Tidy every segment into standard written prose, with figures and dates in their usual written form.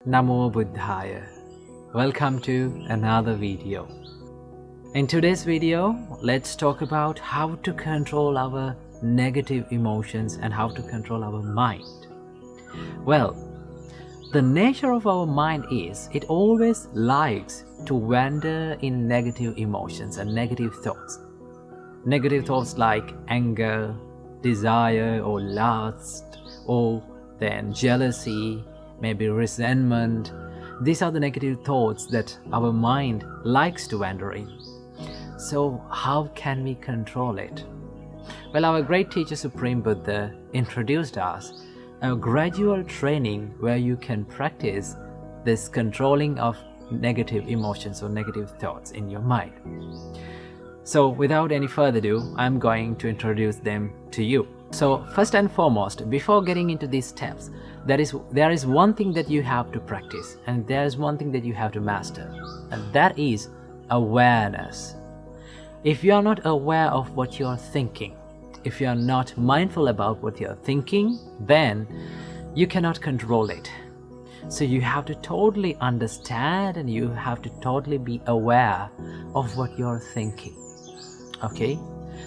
Namo Buddhaya. Welcome to another video. In today's video, let's talk about how to control our negative emotions and how to control our mind. Well, the nature of our mind is it always likes to wander in negative emotions and negative thoughts. Negative thoughts like anger, desire or lust, or then jealousy, maybe resentment. These are the negative thoughts that our mind likes to wander in. So how can we control it? Well, our great teacher Supreme Buddha introduced us a gradual training where you can practice this controlling of negative emotions or negative thoughts in your mind. So without any further ado, I'm going to introduce them to you. So first and foremost, before getting into these steps, there is one thing that you have to practice, and there is one thing that you have to master, and that is awareness. If you are not aware of what you are thinking, if you are not mindful about what you are thinking, then you cannot control it. So you have to totally understand and you have to totally be aware of what you are thinking. Okay?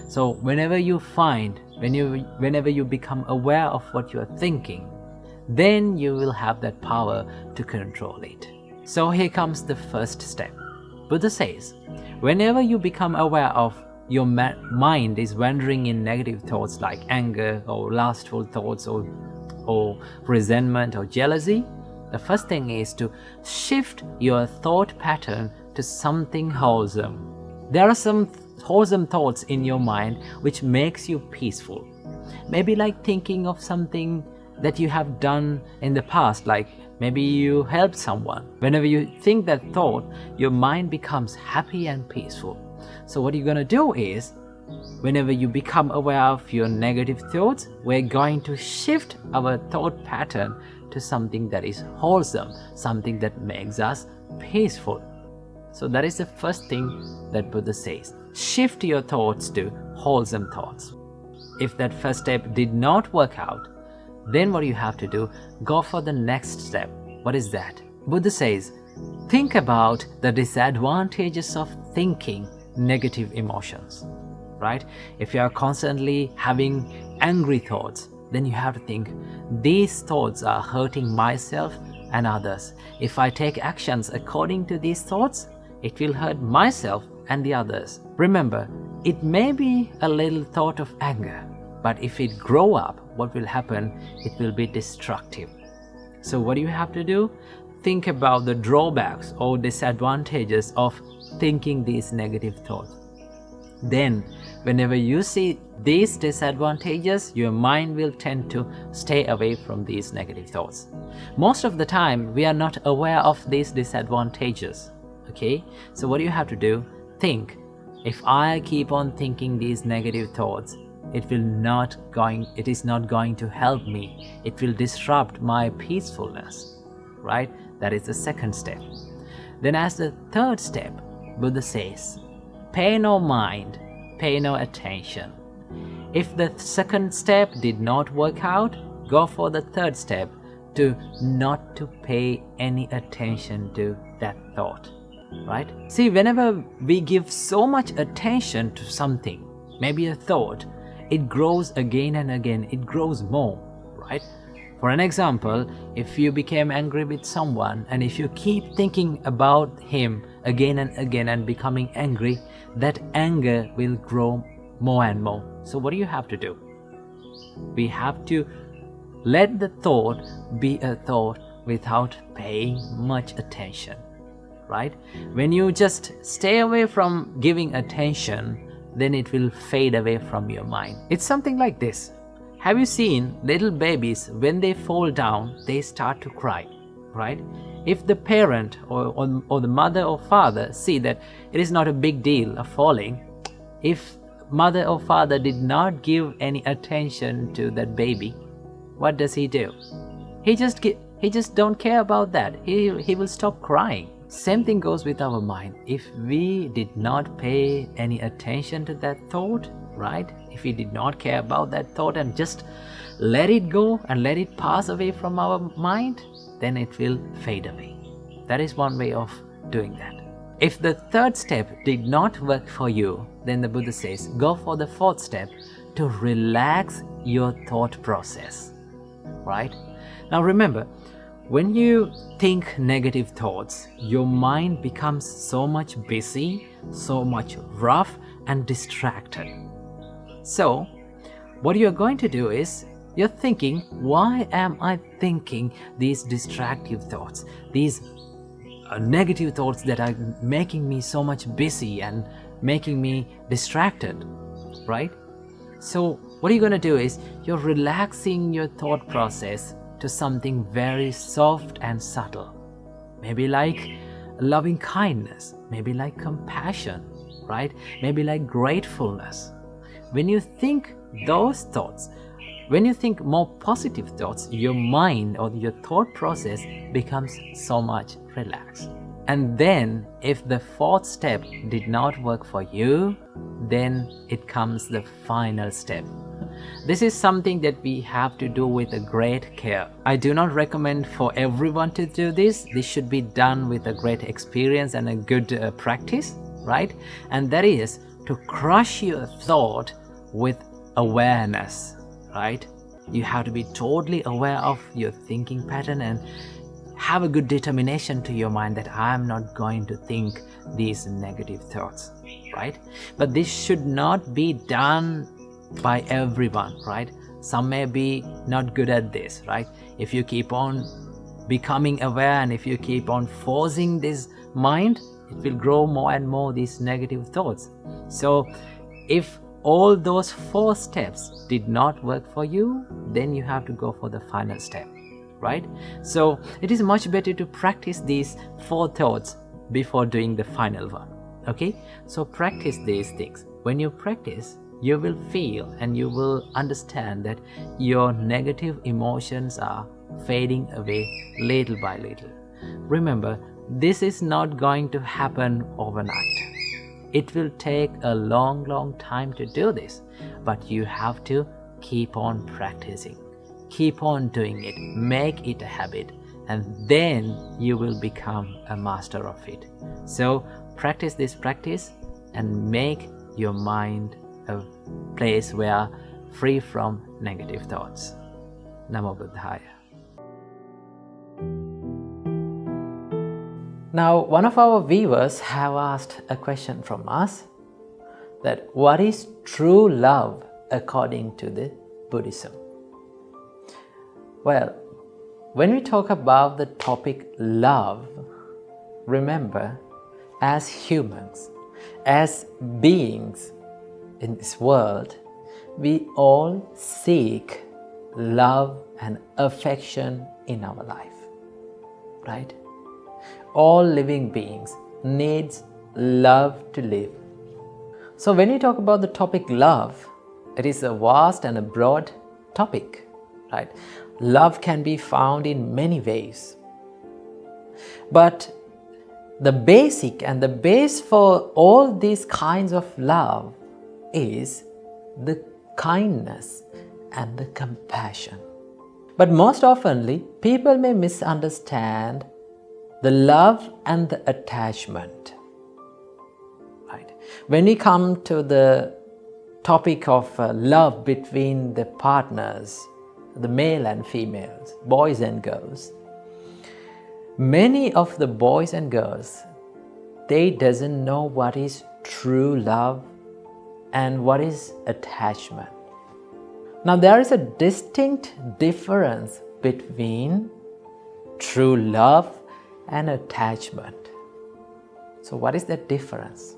So whenever you become aware of what you are thinking, then you will have that power to control it. So here comes the first step. Buddha says, whenever you become aware of your mind is wandering in negative thoughts like anger or lustful thoughts or resentment or jealousy, the first thing is to shift your thought pattern to something wholesome. There are some wholesome thoughts in your mind which makes you peaceful. Maybe like thinking of something that you have done in the past, like maybe you helped someone. Whenever you think that thought, your mind becomes happy and peaceful. So what you're going to do is, whenever you become aware of your negative thoughts, we're going to shift our thought pattern to something that is wholesome, something that makes us peaceful. So that is the first thing that Buddha says. Shift your thoughts to wholesome thoughts. If that first step did not work out, then what you have to do, go for the next step. What is that? Buddha says, think about the disadvantages of thinking negative emotions, right? If you are constantly having angry thoughts, then you have to think, these thoughts are hurting myself and others. If I take actions according to these thoughts, it will hurt myself and the others. Remember, it may be a little thought of anger, but if it grow up, what will happen? It will be destructive. So what do you have to do? Think about the drawbacks or disadvantages of thinking these negative thoughts. Then, whenever you see these disadvantages, your mind will tend to stay away from these negative thoughts. Most of the time, we are not aware of these disadvantages. Okay? So what do you have to do? Think, if I keep on thinking these negative thoughts, it is not going to help me. It will disrupt my peacefulness, right? That is the second step. Then as the third step, Buddha says, pay no mind, pay no attention. If the second step did not work out, go for the third step, to not to pay any attention to that thought, right? See, whenever we give so much attention to something, maybe a thought, it grows again and again, it grows more, right? For an example, if you became angry with someone and if you keep thinking about him again and again and becoming angry, that anger will grow more and more. So what do you have to do? We have to let the thought be a thought without paying much attention, right? When you just stay away from giving attention, then it will fade away from your mind. It's something like this. Have you seen little babies, when they fall down, they start to cry, right? If the parent or the mother or father see that it is not a big deal of falling, if mother or father did not give any attention to that baby, what does he do? He just don't care about that. He will stop crying. Same thing goes with our mind. If we did not pay any attention to that thought, right? If we did not care about that thought and just let it go and let it pass away from our mind, then it will fade away. That is one way of doing that. If the third step did not work for you, then the Buddha says, go for the fourth step to relax your thought process. Right? Now remember, when you think negative thoughts, your mind becomes so much busy, so much rough and distracted. So, what you're going to do is, you're thinking, why am I thinking these distractive thoughts, these negative thoughts that are making me so much busy and making me distracted, right? So what you're going to do is, you're relaxing your thought process to something very soft and subtle. Maybe like loving kindness, maybe like compassion, right? Maybe like gratefulness. When you think those thoughts, when you think more positive thoughts, your mind or your thought process becomes so much relaxed. And then if the fourth step did not work for you, then it comes the final step. This is something that we have to do with a great care. I do not recommend for everyone to do this. This should be done with a great experience and a good practice, right? And that is to crush your thought with awareness, right? You have to be totally aware of your thinking pattern and have a good determination to your mind that I am not going to think these negative thoughts, right? But this should not be done by everyone, right? Some may be not good at this, right? If you keep on becoming aware and if you keep on forcing this mind, it will grow more and more these negative thoughts. So if all those 4 steps did not work for you, then you have to go for the final step, right? So it is much better to practice these 4 thoughts before doing the final one, okay? So practice these things. When you practice, you will feel and you will understand that your negative emotions are fading away little by little. Remember, this is not going to happen overnight. It will take a long time to do this, but you have to keep on practicing, keep on doing it, make it a habit, and then you will become a master of it. So practice this practice and make your mind a place where free from negative thoughts. Namo Buddhaya. Now, one of our viewers have asked a question from us, that what is true love according to the Buddhism? Well, when we talk about the topic love, remember, as humans, as beings in this world, we all seek love and affection in our life, right? All living beings needs love to live. So when you talk about the topic love, it is a vast and a broad topic, right? Love can be found in many ways. But the basic and the base for all these kinds of love is the kindness and the compassion. But most oftenly, people may misunderstand the love and the attachment, right? When we come to the topic of love between the partners, the male and females, boys and girls, many of the boys and girls, they doesn't know what is true love and what is attachment. Now there is a distinct difference between true love and attachment. So what is that difference?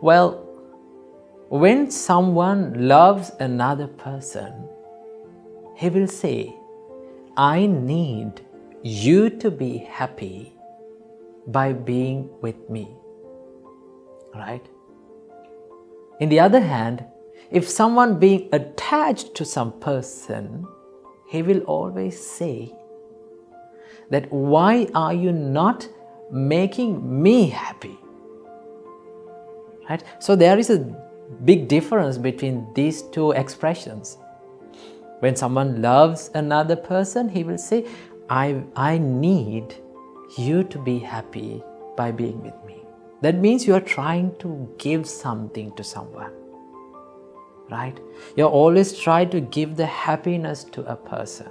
Well, when someone loves another person, he will say, I need you to be happy by being with me, right? In the other hand, if someone being attached to some person, he will always say that why are you not making me happy, right? So there is a big difference between these two expressions. When someone loves another person, he will say, I need you to be happy by being with me. That means you are trying to give something to someone, right? You always try to give the happiness to a person.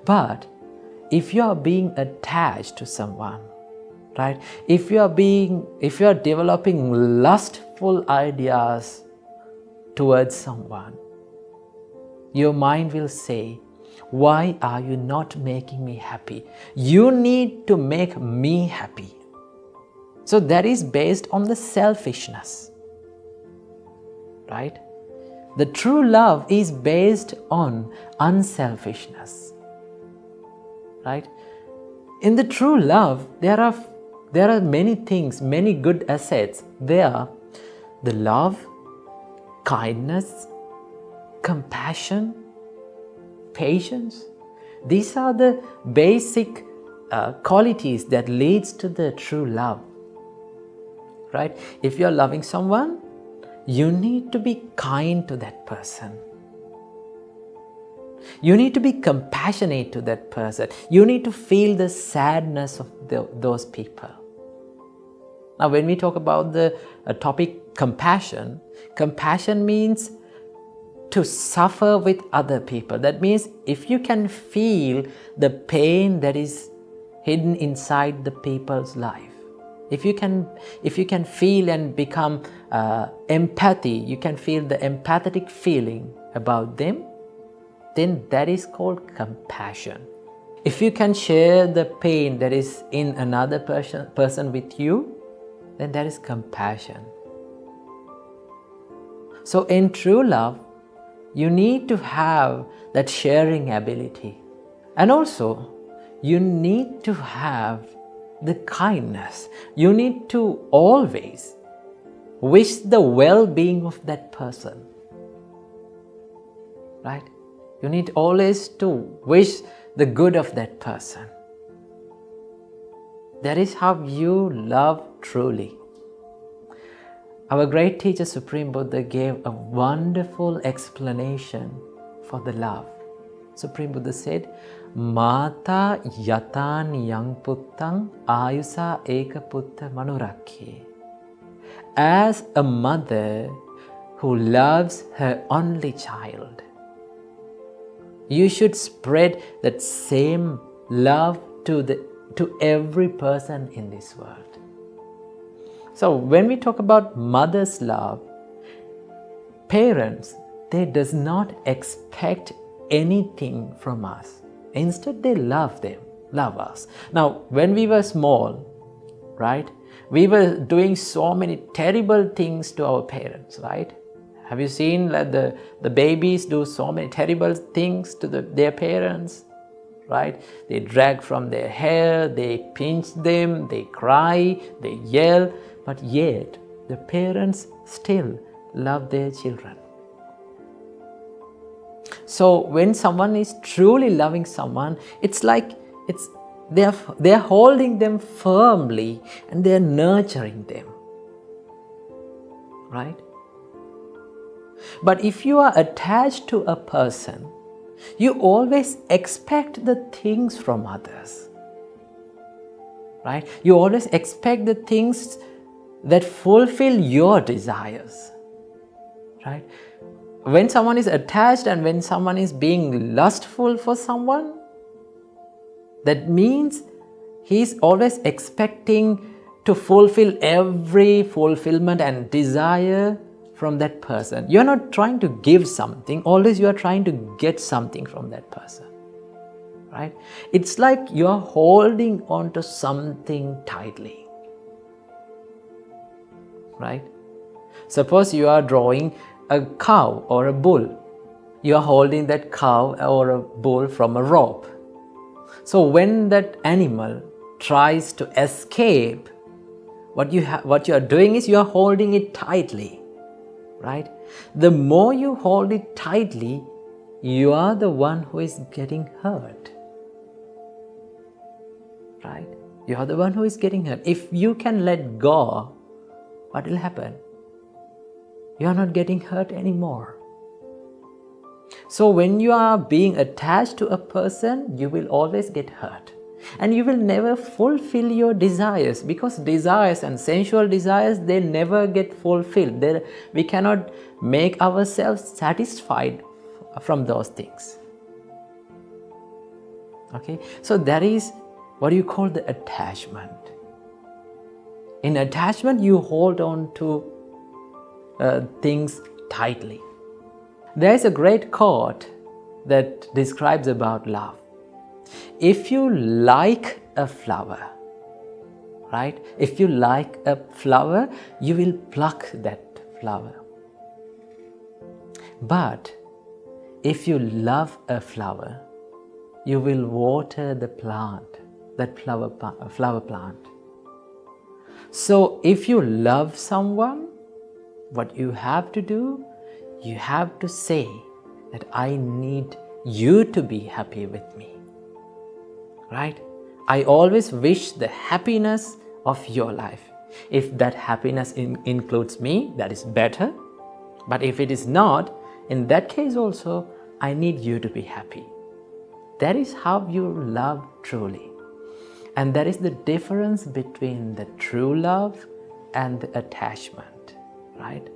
But if you are being attached to someone, right? If you are developing lustful ideas towards someone, your mind will say, why are you not making me happy? You need to make me happy. So that is based on the selfishness, right? The true love is based on unselfishness, right? In the true love, there are many things, many good assets. There, the love, kindness, compassion, patience. These are the basic qualities that leads to the true love, right? If you are loving someone, you need to be kind to that person. You need to be compassionate to that person. You need to feel the sadness of those people. Now, when we talk about the topic compassion, compassion means to suffer with other people. That means if you can feel the pain that is hidden inside the people's life, if you can feel and become empathy, you can feel the empathetic feeling about them, then that is called compassion. If you can share the pain that is in another person with you, then that is compassion. So in true love, you need to have that sharing ability. And also, you need to have the kindness. You need to always wish the well-being of that person, right? You need always to wish the good of that person. That is how you love truly. Our great teacher Supreme Buddha gave a wonderful explanation for the love. Supreme Buddha said, Mata yatan yang puttang ayusa eka putta manurakhe. As a mother who loves her only child, you should spread that same love to every person in this world. So when we talk about mother's love, parents, they does not expect anything from us. Instead, they love us. Now, when we were small, right, we were doing so many terrible things to our parents, right? Have you seen that the babies do so many terrible things to their parents, right? They drag from their hair, they pinch them, they cry, they yell, but yet the parents still love their children. So when someone is truly loving someone, it's like they're holding them firmly and they're nurturing them, right? But if you are attached to a person, you always expect the things from others, right? You always expect the things that fulfill your desires, right? When someone is attached and when someone is being lustful for someone, that means he's always expecting to fulfill every fulfillment and desire from that person. You're not trying to give something, always you are trying to get something from that person, right? It's like you're holding on to something tightly, right? Suppose you are drawing a cow or a bull. You are holding that cow or a bull from a rope. So when that animal tries to escape, what you are doing is you are holding it tightly, right? The more you hold it tightly, you are the one who is getting hurt, right? You are the one who is getting hurt. If you can let go, what will happen? You are not getting hurt anymore. So when you are being attached to a person, you will always get hurt. And you will never fulfill your desires, because desires and sensual desires, they never get fulfilled. We cannot make ourselves satisfied from those things. Okay, so that is what you call the attachment. In attachment, you hold on to things tightly. There is a great quote that describes about love. If you like a flower, right? If you like a flower, you will pluck that flower. But if you love a flower, you will water the plant, that flower plant. So if you love someone, what you have to do, you have to say that I need you to be happy with me. Right? I always wish the happiness of your life. If that happiness includes me, that is better. But if it is not, in that case also, I need you to be happy. That is how you love truly. And that is the difference between the true love and the attachment. Right?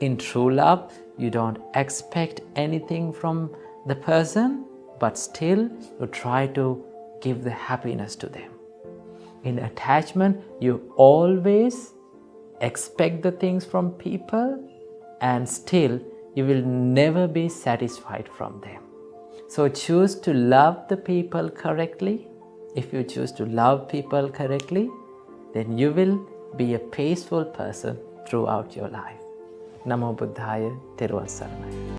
In true love, you don't expect anything from the person, but still you try to give the happiness to them. In attachment, you always expect the things from people, and still you will never be satisfied from them. So choose to love the people correctly. If you choose to love people correctly, then you will be a peaceful person throughout your life. Namo Buddhaya, Teruvan Saranai.